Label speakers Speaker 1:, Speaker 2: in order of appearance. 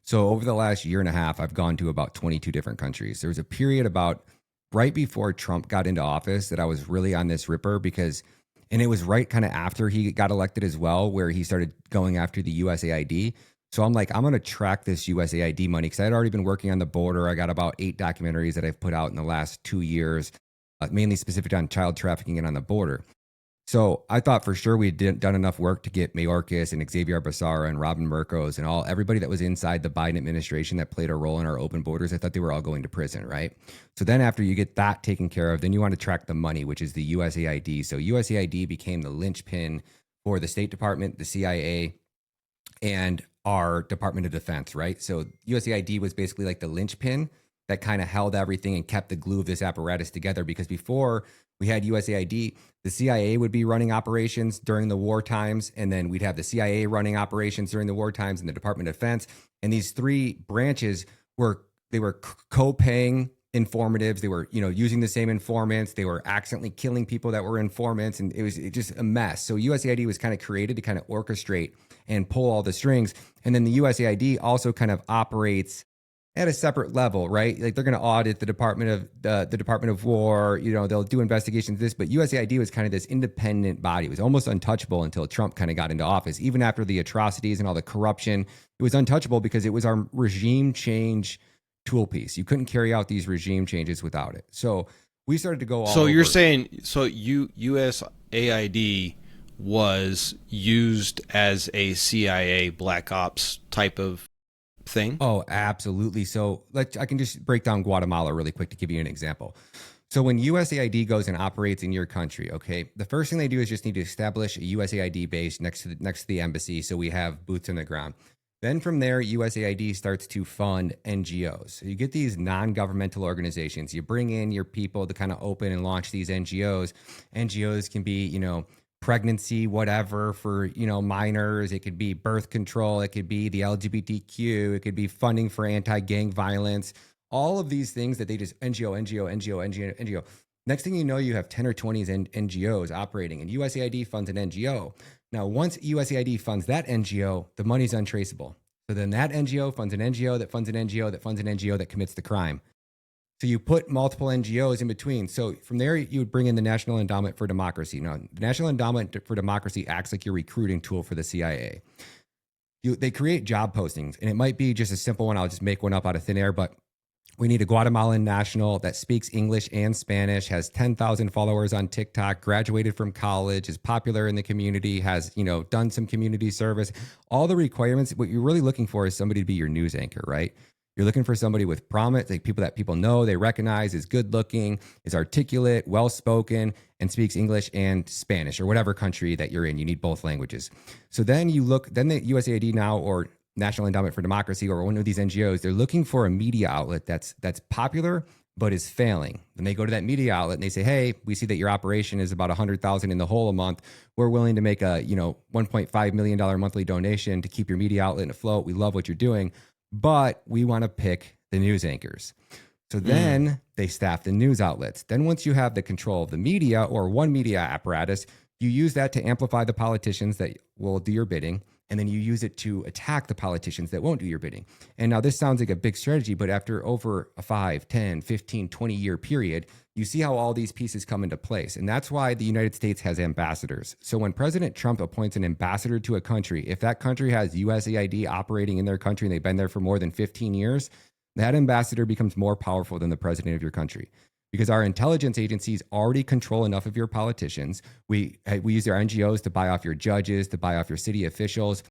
Speaker 1: So over the last year and a half, I've gone to about 22 different countries. There was a period about right before Trump got into office that I was really on this ripper because, and it was right kind of after he got elected as well, where he started going after the USAID. So I'm like, I'm going to track this USAID money because I had already been working on the border. I got about 8 documentaries that I've put out in the last 2 years, mainly specific on child trafficking and on the border. So I thought for sure we'd done enough work to get Mayorkas and Xavier Becerra and Robin Mercos and everybody that was inside the Biden administration that played a role in our open borders. I thought they were all going to prison, right? So then after you get that taken care of, then you want to track the money, which is the USAID. So USAID became the linchpin for the State Department, the CIA, and our Department of Defense, right? So USAID was basically like the linchpin that kind of held everything and kept the glue of this apparatus together. Because before we had USAID, the CIA would be running operations during the war times, and then we'd have the CIA running operations during the war times and the Department of Defense. And these three branches were co-paying informatives. They were, using the same informants. They were accidentally killing people that were informants, and it was just a mess. So USAID was kind of created to kind of orchestrate and pull all the strings. And then the USAID also kind of operates at a separate level, right? Like they're going to audit the Department of the Department of War. They'll do investigations of this, but USAID was kind of this independent body. It was almost untouchable until Trump kind of got into office. Even after the atrocities and all the corruption, it was untouchable because it was our regime change tool piece. You couldn't carry out these regime changes without it. So we started to go all
Speaker 2: So
Speaker 1: over.
Speaker 2: you're saying USAID was used as a CIA black ops type of thing?
Speaker 1: Oh, absolutely. So I can just break down Guatemala really quick to give you an example. So when USAID goes and operates in your country, okay, the first thing they do is just need to establish a USAID base next to the embassy, so we have boots on the ground. Then from there, USAID starts to fund NGOs. So you get these non-governmental organizations. You bring in your people to kind of open and launch these NGOs. NGOs can be, pregnancy, whatever for, minors. It could be birth control. It could be the LGBTQ. It could be funding for anti-gang violence. All of these things that they just NGO. Next thing you know, you have 10 or 20 NGOs operating, and USAID funds an NGO. Now, once USAID funds that NGO, the money's untraceable. So then that NGO funds an NGO that funds an NGO that funds an NGO that commits the crime. So you put multiple NGOs in between. So from there, you would bring in the National Endowment for Democracy. Now, the National Endowment for Democracy acts like your recruiting tool for the CIA. They create job postings, and it might be just a simple one. I'll just make one up out of thin air, but we need a Guatemalan national that speaks English and Spanish, has 10,000 followers on TikTok, graduated from college, is popular in the community, has, done some community service. All the requirements, what you're really looking for is somebody to be your news anchor, right? You're looking for somebody with promise, like people that people know, they recognize, is good looking, is articulate, well-spoken, and speaks English and Spanish, or whatever country that you're in. You need both languages. So then the USAID now, or National Endowment for Democracy, or one of these NGOs, they're looking for a media outlet that's popular but is failing. And they go to that media outlet and they say, "Hey, we see that your operation is about 100,000 in the hole a month. We're willing to make a $1.5 million monthly donation to keep your media outlet afloat. We love what you're doing, but we want to pick the news anchors." So then they staff the news outlets. Then once you have the control of the media or one media apparatus, you use that to amplify the politicians that will do your bidding. And then you use it to attack the politicians that won't do your bidding. And now this sounds like a big strategy, but after over a 5, 10, 15, 20-year period, you see how all these pieces come into place. And that's why the United States has ambassadors. So when President Trump appoints an ambassador to a country, if that country has USAID operating in their country and they've been there for more than 15 years, that ambassador becomes more powerful than the president of your country. Because our intelligence agencies already control enough of your politicians. We use their NGOs to buy off your judges, to buy off your city officials.